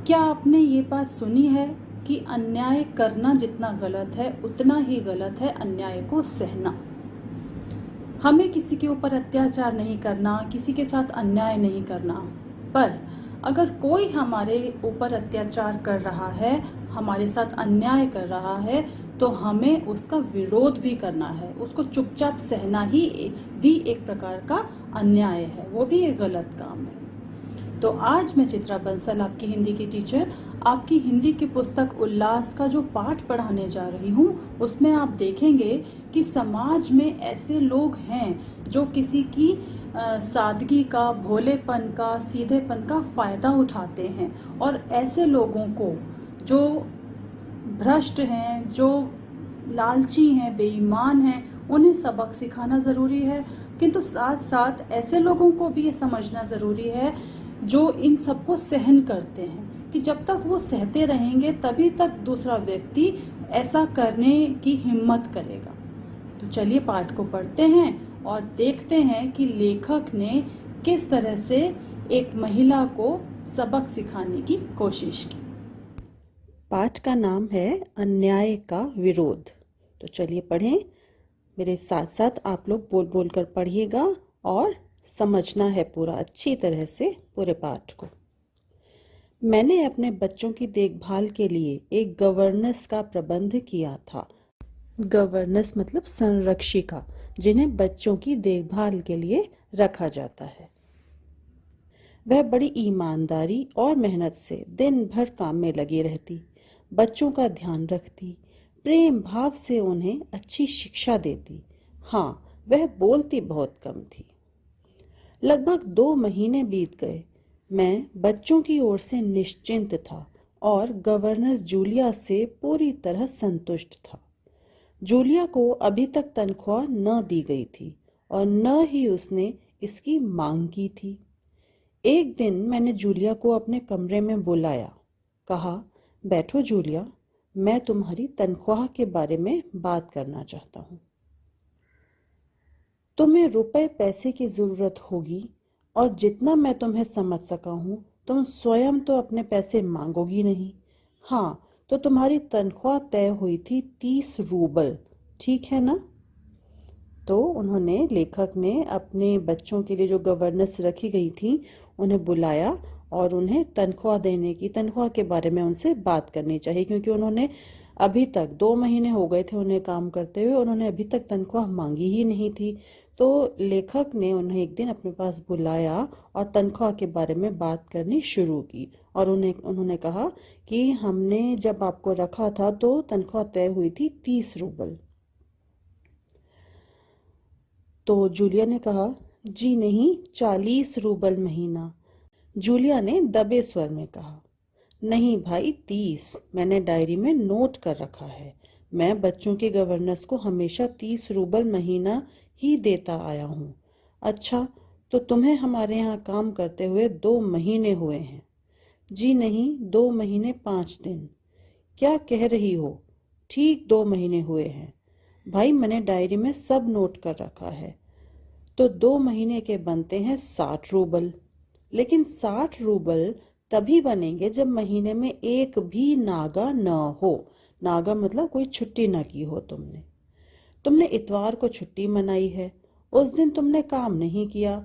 क्या आपने ये बात सुनी है कि अन्याय करना जितना गलत है उतना ही गलत है अन्याय को सहना। हमें किसी के ऊपर अत्याचार नहीं करना, किसी के साथ अन्याय नहीं करना, पर अगर कोई हमारे ऊपर अत्याचार कर रहा है, हमारे साथ अन्याय कर रहा है, तो हमें उसका विरोध भी करना है। उसको चुपचाप सहना ही भी एक प्रकार का अन्याय है, वो भी एक गलत काम है। तो आज मैं चित्रा बंसल, आपकी हिंदी की टीचर, आपकी हिंदी की पुस्तक उल्लास का जो पाठ पढ़ाने जा रही हूँ, उसमें आप देखेंगे कि समाज में ऐसे लोग हैं जो किसी की सादगी का, भोलेपन का, सीधेपन का फ़ायदा उठाते हैं। और ऐसे लोगों को जो भ्रष्ट हैं, जो लालची हैं, बेईमान हैं, उन्हें सबक सिखाना ज़रूरी है। किंतु साथ साथ ऐसे लोगों को भी ये समझना ज़रूरी है जो इन सबको सहन करते हैं, कि जब तक वो सहते रहेंगे तभी तक दूसरा व्यक्ति ऐसा करने की हिम्मत करेगा। तो चलिए पाठ को पढ़ते हैं और देखते हैं कि लेखक ने किस तरह से एक महिला को सबक सिखाने की कोशिश की। पाठ का नाम है अन्याय का विरोध। तो चलिए पढ़ें, मेरे साथ साथ आप लोग बोल बोल कर पढ़िएगा और समझना है पूरा अच्छी तरह से पूरे पाठ को। मैंने अपने बच्चों की देखभाल के लिए एक गवर्नेंस का प्रबंध किया था। गवर्नेंस मतलब संरक्षिका, जिन्हें बच्चों की देखभाल के लिए रखा जाता है। वह बड़ी ईमानदारी और मेहनत से दिन भर काम में लगी रहती, बच्चों का ध्यान रखती, प्रेम भाव से उन्हें अच्छी शिक्षा देती। हाँ, वह बोलती बहुत कम थी। लगभग 2 महीने बीत गए। मैं बच्चों की ओर से निश्चिंत था और गवर्नेंस जूलिया से पूरी तरह संतुष्ट था। जूलिया को अभी तक तनख्वाह न दी गई थी और न ही उसने इसकी मांग की थी। एक दिन मैंने जूलिया को अपने कमरे में बुलाया। कहा, बैठो जूलिया, मैं तुम्हारी तनख्वाह के बारे में बात करना चाहता हूँ। तुम्हें रुपए पैसे की ज़रूरत होगी और जितना मैं तुम्हें समझ सका हूँ, तुम स्वयं तो अपने पैसे मांगोगी नहीं। हाँ, तो तुम्हारी तनख्वाह तय हुई थी 30 रूबल, ठीक है ना? तो उन्होंने, लेखक ने अपने बच्चों के लिए जो गवर्नेंस रखी गई थी उन्हें बुलाया और उन्हें तनख्वाह के बारे में उनसे बात करनी चाहिए, क्योंकि उन्होंने अभी तक 2 महीने हो गए थे उन्हें काम करते हुए, उन्होंने अभी तक तनख्वाह मांगी ही नहीं थी। तो लेखक ने उन्हें एक दिन अपने पास बुलाया और तनख्वाह के बारे में बात करनी शुरू की और उन्होंने कहा कि हमने जब आपको रखा था तो तनख्वाह तय हुई थी 30 रूबल। तो जूलिया ने कहा, जी नहीं, 40 रूबल महीना। जूलिया ने दबे स्वर में कहा, नहीं भाई, 30, मैंने डायरी में नोट कर रखा है। मैं बच्चों के गवर्नेंस को हमेशा 30 रूबल महीना ही देता आया हूँ। अच्छा, तो तुम्हें हमारे यहाँ काम करते हुए 2 महीने हुए हैं। जी नहीं, 2 महीने 5 दिन। क्या कह रही हो? ठीक 2 महीने हुए हैं भाई, मैंने डायरी में सब नोट कर रखा है। तो 2 महीने के बनते हैं 60 रूबल। लेकिन 60 रूबल तभी बनेंगे जब महीने में एक भी नागा न हो। नागा मतलब कोई छुट्टी ना की हो तुमने इतवार को छुट्टी मनाई है, उस दिन तुमने काम नहीं किया,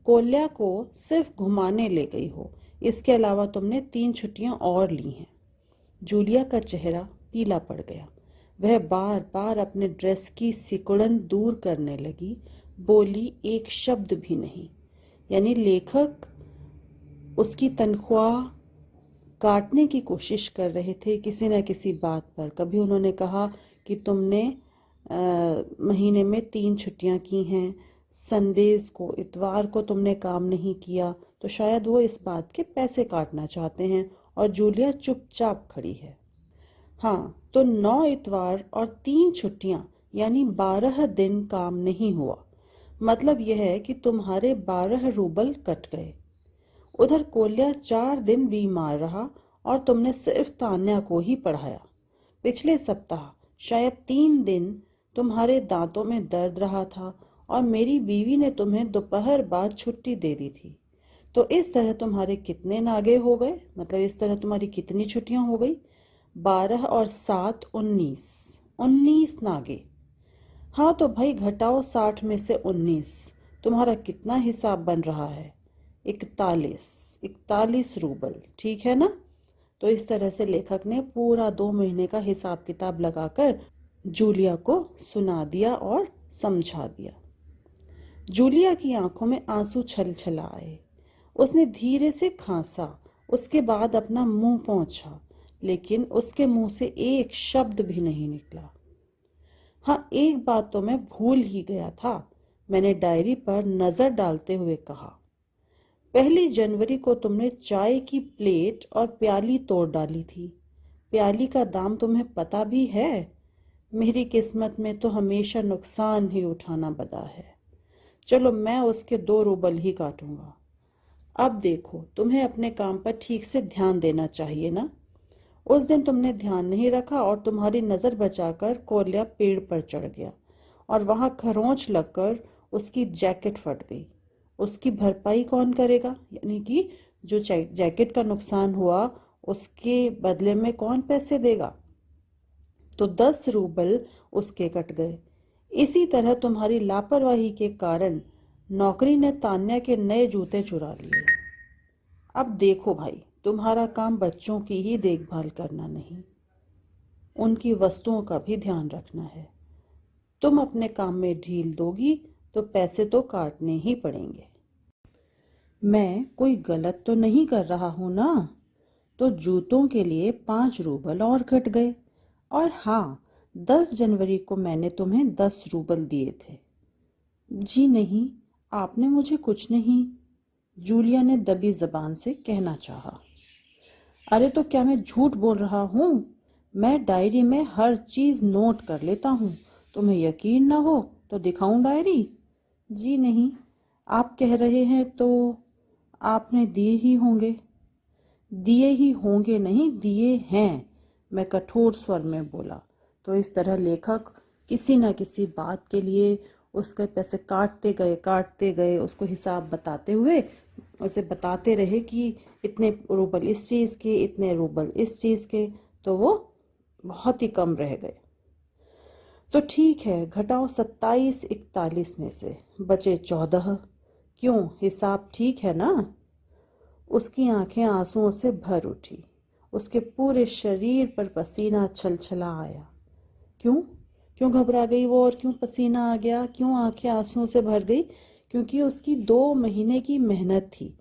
कोल्या को सिर्फ घुमाने ले गई हो, इसके अलावा तुमने 3 छुट्टियां और ली हैं। जूलिया का चेहरा पीला पड़ गया। वह बार बार अपने ड्रेस की सिकुड़न दूर करने लगी, बोली एक शब्द भी नहीं। यानी लेखक उसकी तनख्वाह काटने की कोशिश कर रहे थे किसी न किसी बात पर। कभी उन्होंने कहा कि तुमने महीने में 3 छुट्टियां की हैं, संडेज को, इतवार को तुमने काम नहीं किया, तो शायद वो इस बात के पैसे काटना चाहते हैं। और जूलिया चुपचाप खड़ी है। हाँ, तो 9 इतवार और 3 छुट्टियां यानी 12 दिन काम नहीं हुआ। मतलब यह है कि तुम्हारे 12 रूबल कट गए। उधर कोल्या 4 दिन बीमार रहा और तुमने सिर्फ तान्या को ही पढ़ाया। पिछले सप्ताह शायद 3 दिन तुम्हारे दांतों में दर्द रहा था और मेरी बीवी ने तुम्हें दोपहर बाद छुट्टी दे दी थी। तो इस तरह तुम्हारे कितने नागे हो गए, मतलब इस तरह तुम्हारी कितनी छुट्टियां हो गई? 12 और 7 19, 19 नागे। हाँ तो भाई घटाओ 60 में से 19, तुम्हारा कितना हिसाब बन रहा है? 41 रूबल, ठीक है ना? तो इस तरह से लेखक ने पूरा 2 महीने का हिसाब किताब लगाकर जूलिया को सुना दिया और समझा दिया। जूलिया की आंखों में आंसू छल छल आए। उसने धीरे से खांसा, उसके बाद अपना मुंह पोंछा, लेकिन उसके मुंह से एक शब्द भी नहीं निकला। हाँ, एक बात तो मैं भूल ही गया था, मैंने डायरी पर नजर डालते हुए कहा। 1 जनवरी को तुमने चाय की प्लेट और प्याली तोड़ डाली थी। प्याली का दाम तुम्हें पता भी है? मेरी किस्मत में तो हमेशा नुकसान ही उठाना बदा है। चलो मैं उसके 2 रूबल ही काटूंगा। अब देखो, तुम्हें अपने काम पर ठीक से ध्यान देना चाहिए ना। उस दिन तुमने ध्यान नहीं रखा और तुम्हारी नजर बचाकर कोल्या पेड़ पर चढ़ गया और वहां खरोंच लगकर उसकी जैकेट फट गई। उसकी भरपाई कौन करेगा? यानी कि जो जैकेट का नुकसान हुआ उसके बदले में कौन पैसे देगा? तो 10 रूबल उसके कट गए। इसी तरह तुम्हारी लापरवाही के कारण नौकरी ने तान्या के नए जूते चुरा लिए। अब देखो भाई, तुम्हारा काम बच्चों की ही देखभाल करना नहीं, उनकी वस्तुओं का भी ध्यान रखना है। तुम अपने काम में ढील दोगी तो पैसे तो काटने ही पड़ेंगे। मैं कोई गलत तो नहीं कर रहा हूं ना? तो जूतों के लिए 5 रूबल और कट गए। और हाँ, 10 जनवरी को मैंने तुम्हें 10 रूबल दिए थे। जी नहीं, आपने मुझे कुछ नहीं, जूलिया ने दबी जबान से कहना चाहा। अरे तो क्या मैं झूठ बोल रहा हूँ? मैं डायरी में हर चीज नोट कर लेता हूँ। तुम्हें यकीन ना हो तो दिखाऊं डायरी? जी नहीं, आप कह रहे हैं तो आपने दिए ही होंगे। दिए ही होंगे नहीं, दिए हैं, मैं कठोर स्वर में बोला। तो इस तरह लेखक किसी न किसी बात के लिए उसके पैसे काटते गए, उसको हिसाब बताते हुए उसे बताते रहे कि इतने रूबल इस चीज़ के, इतने रूबल इस चीज़ के, तो वो बहुत ही कम रह गए। तो ठीक है, घटाओ 27 41 में से बचे 14। क्यों, हिसाब ठीक है ना? उसकी आंखें आंसुओं से भर उठी, उसके पूरे शरीर पर पसीना छलछला आया। क्यों क्यों घबरा गई वो, और क्यों पसीना आ गया, क्यों आंखें आंसुओं से भर गई? क्योंकि उसकी 2 महीने की मेहनत थी।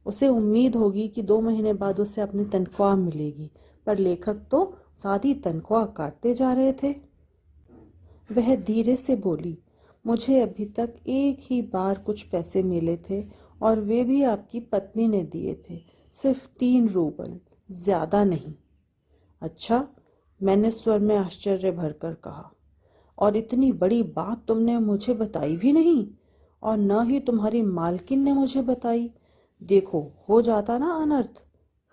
उसे उम्मीद होगी कि 2 महीने बाद उसे अपनी तनख्वाह मिलेगी, पर लेखक तो सारी तनख्वाह काटते जा रहे थे। वह धीरे से बोली, मुझे अभी तक एक ही बार कुछ पैसे मिले थे और वे भी आपकी पत्नी ने दिए थे, सिर्फ 3 रूबल, ज्यादा नहीं। अच्छा, मैंने स्वर में आश्चर्य भरकर कहा, और इतनी बड़ी बात तुमने मुझे बताई भी नहीं, और न ही तुम्हारी मालकिन ने मुझे बताई। देखो, हो जाता ना अनर्थ।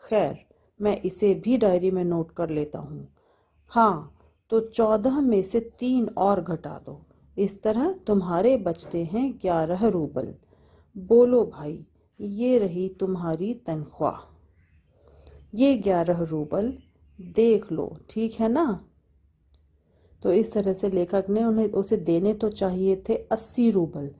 खैर, मैं इसे भी डायरी में नोट कर लेता हूँ। हाँ, तो 14 में से 3 और घटा दो, इस तरह तुम्हारे बचते हैं 11 रूबल। बोलो भाई, ये रही तुम्हारी तनख्वाह। ये 11 रूबल, देख लो, ठीक है ना? तो इस तरह से लेखक ने उसे देने तो चाहिए थे 80 रूबल,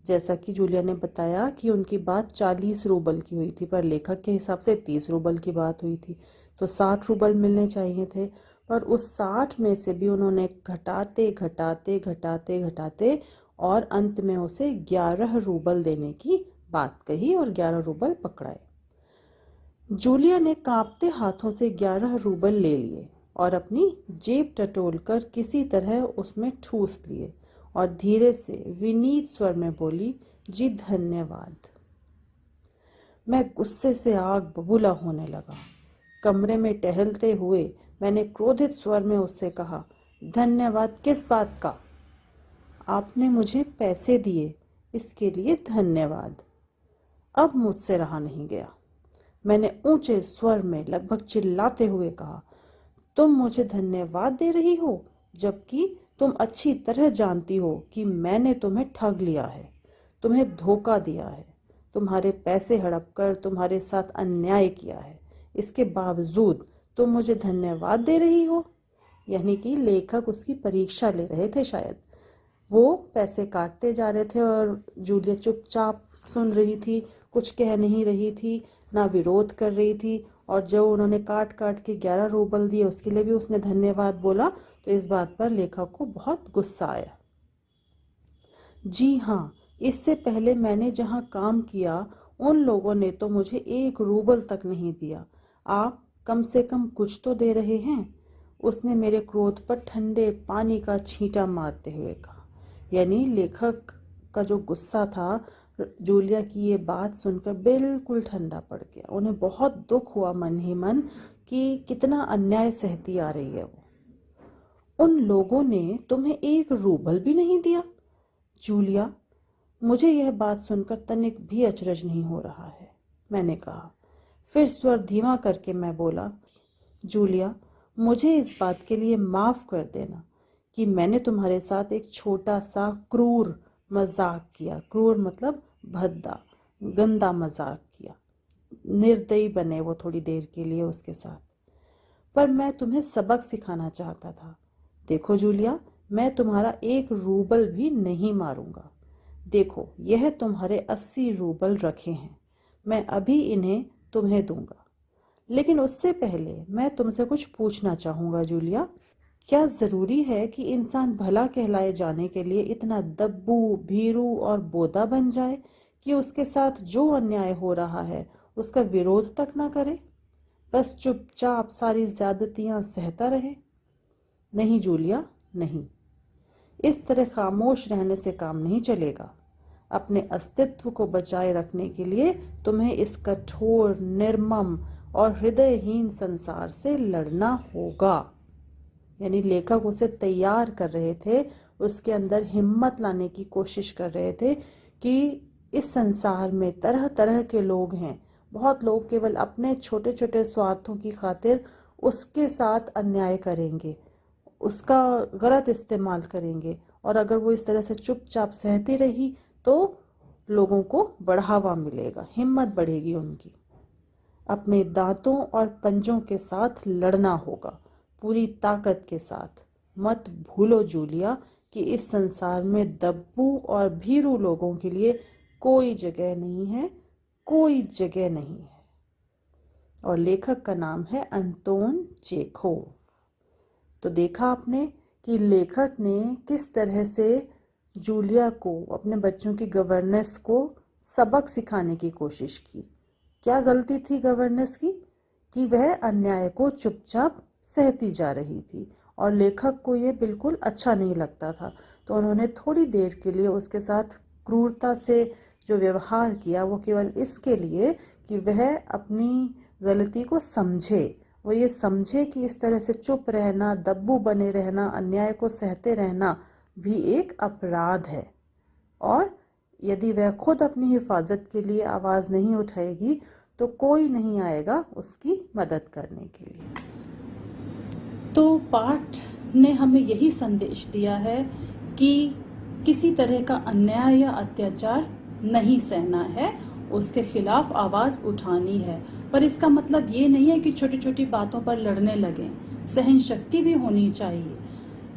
जैसा कि जूलिया ने बताया कि उनकी बात 40 रूबल की हुई थी, पर लेखक के हिसाब से 30 रूबल की बात हुई थी, तो 60 रूबल मिलने चाहिए थे। पर उस 60 में से भी उन्होंने घटाते और अंत में उसे 11 रूबल देने की बात कही और 11 रूबल पकड़ाए। जूलिया ने कांपते हाथों से 11 रूबल ले लिए और अपनी जेब टटोलकर किसी तरह उसमें ठूस लिए और धीरे से विनीत स्वर में बोली, जी धन्यवाद। मैं गुस्से से आग बबूला होने लगा। कमरे में टहलते हुए मैंने क्रोधित स्वर में उससे कहा, धन्यवाद किस बात का? आपने मुझे पैसे दिए, इसके लिए धन्यवाद। अब मुझसे रहा नहीं गया। मैंने ऊंचे स्वर में लगभग चिल्लाते हुए कहा, तुम मुझे धन्यवाद दे रही हो, जबकि तुम अच्छी तरह जानती हो कि मैंने तुम्हें ठग लिया है, तुम्हें धोखा दिया है। तुम्हारे पैसे हड़प कर तुम्हारे साथ अन्याय किया है, इसके बावजूद तुम मुझे धन्यवाद दे रही हो। यानी कि लेखक उसकी परीक्षा ले रहे थे शायद। वो पैसे काटते जा रहे थे और जूलिया चुपचाप सुन रही थी, कुछ कह नहीं रही थी, ना विरोध कर रही थी। और जो उन्होंने काट काट के 11 रूबल दिए उसके लिए भी उसने धन्यवाद बोला। तो इस बात पर लेखक को बहुत गुस्सा आया। जी हाँ, इससे पहले मैंने जहाँ काम किया उन लोगों ने तो मुझे 1 रूबल तक नहीं दिया, आप कम से कम कुछ तो दे रहे हैं। उसने मेरे क्रोध पर ठंडे पानी का छींटा मारते हुए कहा। यानी लेखक का जो गुस्सा था जूलिया की ये बात सुनकर बिल्कुल ठंडा पड़ गया। उन्हें बहुत दुख हुआ मन ही मन कि कितना अन्याय सहती आ रही है वो। उन लोगों ने तुम्हें 1 रूबल भी नहीं दिया? जूलिया, मुझे यह बात सुनकर तनिक भी अचरज नहीं हो रहा है, मैंने कहा। फिर स्वर धीमा करके मैं बोला, जूलिया, मुझे इस बात के लिए माफ कर देना कि मैंने तुम्हारे साथ एक छोटा सा क्रूर मजाक किया। क्रूर मतलब भद्दा, गंदा मजाक किया। निर्दयी बने वो थोड़ी देर के लिए उसके साथ। पर मैं तुम्हें सबक सिखाना चाहता था। देखो जूलिया, मैं तुम्हारा 1 रूबल भी नहीं मारूंगा। देखो, यह तुम्हारे 80 रूबल रखे हैं, मैं अभी इन्हें तुम्हें दूंगा। लेकिन उससे पहले मैं तुमसे कुछ पूछना चाहूंगा जूलिया। क्या जरूरी है कि इंसान भला कहलाए जाने के लिए इतना दब्बू, भीरू और बोदा बन जाए कि उसके साथ जो अन्याय हो रहा है उसका विरोध तक ना करे, बस चुपचाप सारी ज्यादतियां सहता रहे? नहीं जूलिया, नहीं। इस तरह खामोश रहने से काम नहीं चलेगा। अपने अस्तित्व को बचाए रखने के लिए तुम्हें इस कठोर, निर्मम और हृदयहीन संसार से लड़ना होगा। यानी लेखक उसे तैयार कर रहे थे, उसके अंदर हिम्मत लाने की कोशिश कर रहे थे कि इस संसार में तरह तरह के लोग हैं। बहुत लोग केवल अपने छोटे छोटे स्वार्थों की खातिर उसके साथ अन्याय करेंगे, उसका गलत इस्तेमाल करेंगे। और अगर वो इस तरह से चुपचाप सहती रही तो लोगों को बढ़ावा मिलेगा, हिम्मत बढ़ेगी उनकी। अपने दांतों और पंजों के साथ लड़ना होगा, पूरी ताकत के साथ। मत भूलो जूलिया कि इस संसार में दब्बू और भीरू लोगों के लिए कोई जगह नहीं है, कोई जगह नहीं है। और लेखक का नाम है अंतोन चेखोव। तो देखा आपने कि लेखक ने किस तरह से जूलिया को, अपने बच्चों की गवर्नेंस को सबक सिखाने की कोशिश की। क्या गलती थी गवर्नेंस की? कि वह अन्याय को चुपचाप सहती जा रही थी और लेखक को ये बिल्कुल अच्छा नहीं लगता था। तो उन्होंने थोड़ी देर के लिए उसके साथ क्रूरता से जो व्यवहार किया वो केवल इसके लिए कि वह अपनी गलती को समझे। वो ये समझे कि इस तरह से चुप रहना, दब्बू बने रहना, अन्याय को सहते रहना भी एक अपराध है। और यदि वह खुद अपनी हिफाजत के लिए आवाज नहीं उठाएगी तो कोई नहीं आएगा उसकी मदद करने के लिए। तो पाठ ने हमें यही संदेश दिया है कि किसी तरह का अन्याय या अत्याचार नहीं सहना है, उसके खिलाफ आवाज उठानी है। पर इसका मतलब ये नहीं है कि छोटी छोटी बातों पर लड़ने लगें। सहन शक्ति भी होनी चाहिए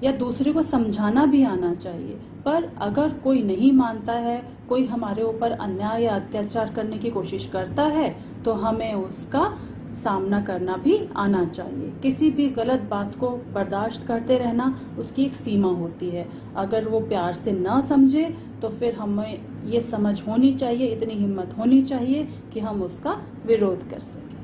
या दूसरे को समझाना भी आना चाहिए। पर अगर कोई नहीं मानता है, कोई हमारे ऊपर अन्याय या अत्याचार करने की कोशिश करता है, तो हमें उसका सामना करना भी आना चाहिए। किसी भी गलत बात को बर्दाश्त करते रहना, उसकी एक सीमा होती है। अगर वो प्यार से ना समझे तो फिर हमें ये समझ होनी चाहिए, इतनी हिम्मत होनी चाहिए कि हम उसका विरोध कर सकें।